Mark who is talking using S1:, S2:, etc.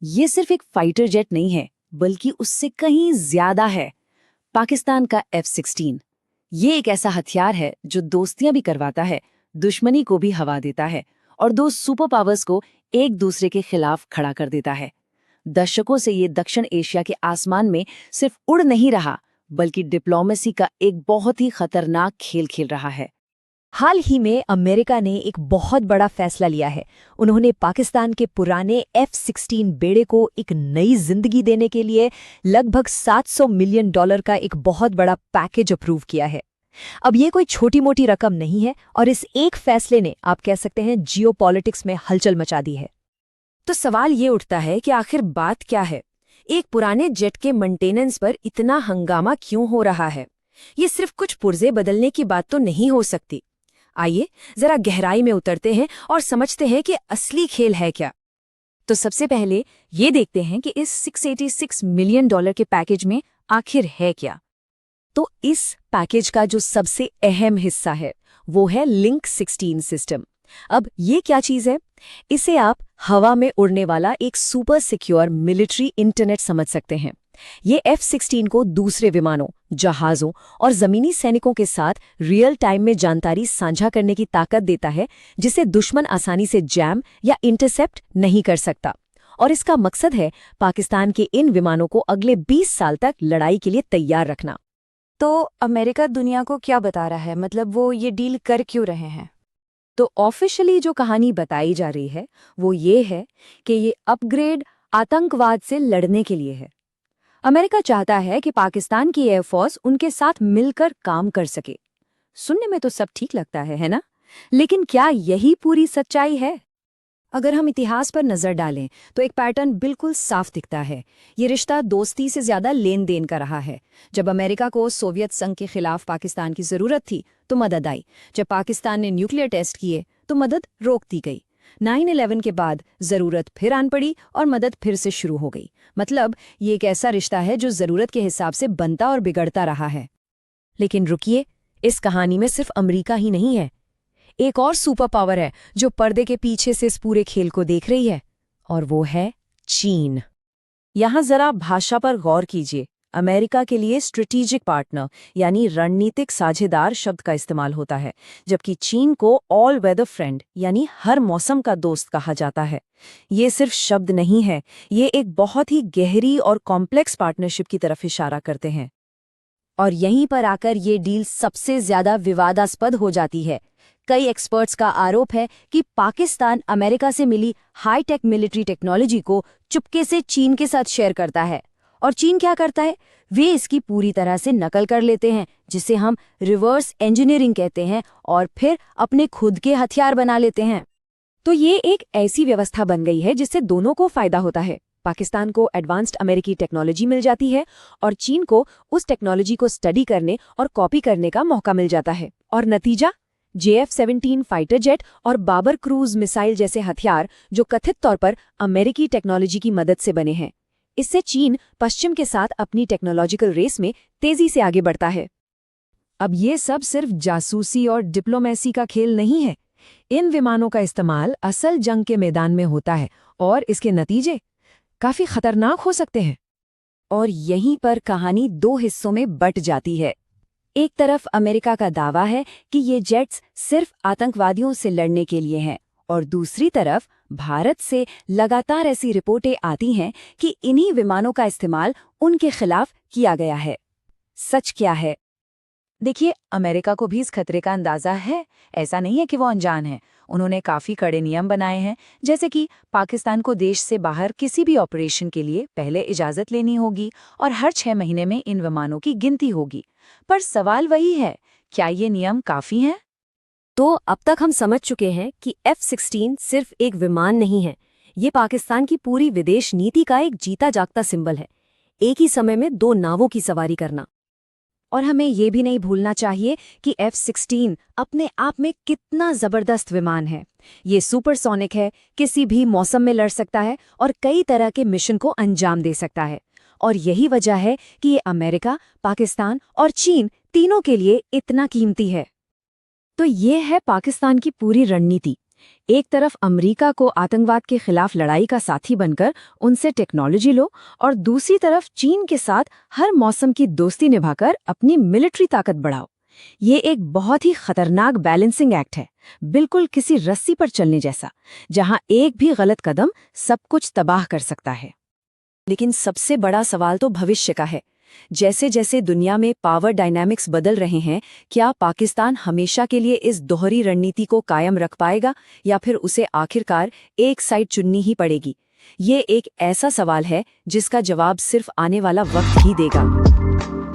S1: ये सिर्फ एक फाइटर जेट नहीं है, बल्कि उससे कहीं ज्यादा है। पाकिस्तान का F-16 ये एक ऐसा हथियार है जो दोस्तियां भी करवाता है, दुश्मनी को भी हवा देता है और दो सुपर पावर्स को एक दूसरे के खिलाफ खड़ा कर देता है। दशकों से ये दक्षिण एशिया के आसमान में सिर्फ उड़ नहीं रहा, बल्कि डिप्लोमेसी का एक बहुत ही खतरनाक खेल खेल रहा है।
S2: हाल ही में अमेरिका ने एक बहुत बड़ा फैसला लिया है। उन्होंने पाकिस्तान के पुराने F-16 बेड़े को एक नई जिंदगी देने के लिए लगभग $700 मिलियन का एक बहुत बड़ा पैकेज अप्रूव किया है। अब ये कोई छोटी मोटी रकम नहीं है और इस एक फैसले ने, आप कह सकते हैं, जियोपॉलिटिक्स में हलचल मचा दी है।
S3: तो सवाल ये उठता है कि आखिर बात क्या है? एक पुराने जेट के मेंटेनेंस पर इतना हंगामा क्यों हो रहा है? ये सिर्फ कुछ पुर्जे बदलने की बात तो नहीं हो सकती। आइए जरा गहराई में उतरते हैं और समझते हैं कि असली खेल है क्या। तो सबसे पहले ये देखते हैं कि इस $686 मिलियन के पैकेज में आखिर है क्या। तो इस पैकेज का जो सबसे अहम हिस्सा है वो है लिंक 16 सिस्टम। अब ये क्या चीज है? इसे आप हवा में उड़ने वाला एक सुपर सिक्योर मिलिट्री इंटरनेट समझ सकते हैं। ये F-16 को दूसरे विमानों, जहाज़ों और जमीनी सैनिकों के साथ रियल टाइम में जानकारी साझा करने की ताकत देता है, जिसे दुश्मन आसानी से जैम या इंटरसेप्ट नहीं कर सकता। और इसका मकसद है पाकिस्तान के इन विमानों को अगले 20 साल तक लड़ाई के लिए तैयार रखना।
S4: तो अमेरिका दुनिया को क्या बता रहा है? मतलब वो ये डील कर क्यों रहे हैं?
S3: तो ऑफिशियली जो कहानी बताई जा रही है वो ये है कि ये अपग्रेड आतंकवाद से लड़ने के लिए है। अमेरिका चाहता है कि पाकिस्तान की एयरफोर्स उनके साथ मिलकर काम कर सके। सुनने में तो सब ठीक लगता है ना? लेकिन क्या यही पूरी सच्चाई है? अगर हम इतिहास पर नजर डालें तो एक पैटर्न बिल्कुल साफ दिखता है। ये रिश्ता दोस्ती से ज्यादा लेन देन का रहा है। जब अमेरिका को सोवियत संघ के खिलाफ पाकिस्तान की जरूरत थी तो मदद आई। जब पाकिस्तान ने न्यूक्लियर टेस्ट किए तो मदद रोक दी गई। 9/11 के बाद जरूरत फिर आन पड़ी और मदद फिर से शुरू हो गई। मतलब ये एक ऐसा रिश्ता है जो जरूरत के हिसाब से बनता और बिगड़ता रहा है। लेकिन रुकिए, इस कहानी में सिर्फ अमेरिका ही नहीं है। एक और सुपर पावर है जो पर्दे के पीछे से इस पूरे खेल को देख रही है, और वो है चीन। यहां जरा भाषा पर गौर कीजिए। अमेरिका के लिए स्ट्रेटेजिक पार्टनर यानी रणनीतिक साझेदार शब्द का इस्तेमाल होता है, जबकि चीन को ऑल वेदर फ्रेंड यानी हर मौसम का दोस्त कहा जाता है। ये सिर्फ शब्द नहीं है, ये एक बहुत ही गहरी और कॉम्प्लेक्स पार्टनरशिप की तरफ इशारा करते हैं। और यहीं पर आकर ये डील सबसे ज्यादा विवादास्पद हो जाती है। कई एक्सपर्ट्स का आरोप है कि पाकिस्तान अमेरिका से मिली हाईटेक मिलिट्री टेक्नोलॉजी को चुपके से चीन के साथ शेयर करता है। और चीन क्या करता है? वे इसकी पूरी तरह से नकल कर लेते हैं, जिसे हम रिवर्स इंजीनियरिंग कहते हैं, और फिर अपने खुद के हथियार बना लेते हैं। तो ये एक ऐसी व्यवस्था बन गई है जिससे दोनों को फायदा होता है। पाकिस्तान को एडवांस्ड अमेरिकी टेक्नोलॉजी मिल जाती है और चीन को उस टेक्नोलॉजी को स्टडी करने और कॉपी करने का मौका मिल जाता है। और नतीजा? JF-17 फाइटर जेट और बाबर क्रूज मिसाइल जैसे हथियार जो कथित तौर पर अमेरिकी टेक्नोलॉजी की मदद से बने हैं। इससे चीन पश्चिम के साथ अपनी टेक्नोलॉजिकल रेस में तेजी से आगे बढ़ता है। अब ये सब सिर्फ जासूसी और डिप्लोमेसी का खेल नहीं है। इन विमानों का इस्तेमाल असल जंग के मैदान में होता है और इसके नतीजे काफी खतरनाक हो सकते हैं। और यहीं पर कहानी दो हिस्सों में बट जाती है। एक तरफ अमेरिका का दावा है कि ये जेट्स सिर्फ आतंकवादियों से लड़ने के लिए हैं, और दूसरी तरफ भारत से लगातार ऐसी रिपोर्टें आती हैं कि इन्हीं विमानों का इस्तेमाल उनके खिलाफ किया गया है। सच क्या है? देखिए, अमेरिका को भी इस खतरे का अंदाजा है। ऐसा नहीं है कि वो अनजान है। उन्होंने काफी कड़े नियम बनाए हैं, जैसे कि पाकिस्तान को देश से बाहर किसी भी ऑपरेशन के लिए पहले इजाजत लेनी होगी और हर 6 महीने में इन विमानों की गिनती होगी। पर सवाल वही है, क्या ये नियम काफी हैं?
S2: तो अब तक हम समझ चुके हैं कि F-16 सिर्फ एक विमान नहीं है। ये पाकिस्तान की पूरी विदेश नीति का एक जीता जागता सिंबल है। एक ही समय में 2 नावों की सवारी करना।
S3: और हमें ये भी नहीं भूलना चाहिए कि F-16 अपने आप में कितना जबरदस्त विमान है। ये सुपरसोनिक है, किसी भी मौसम में लड़ सकता है और कई तरह के मिशन को अंजाम दे सकता है। और यही वजह है कि ये अमेरिका, पाकिस्तान और चीन तीनों के लिए इतना कीमती है। तो ये है पाकिस्तान की पूरी रणनीति। एक तरफ अमेरिका को आतंकवाद के खिलाफ लड़ाई का साथी बनकर उनसे टेक्नोलॉजी लो, और दूसरी तरफ चीन के साथ हर मौसम की दोस्ती निभाकर अपनी मिलिट्री ताकत बढ़ाओ। ये एक बहुत ही खतरनाक बैलेंसिंग एक्ट है, बिल्कुल किसी रस्सी पर चलने जैसा, जहां एक भी गलत कदम सब कुछ तबाह कर सकता है।
S1: लेकिन सबसे बड़ा सवाल तो भविष्य का है। जैसे जैसे दुनिया में पावर डायनामिक्स बदल रहे हैं, क्या पाकिस्तान हमेशा के लिए इस दोहरी रणनीति को कायम रख पाएगा, या फिर उसे आखिरकार एक साइड चुननी ही पड़ेगी? ये एक ऐसा सवाल है जिसका जवाब सिर्फ आने वाला वक्त ही देगा।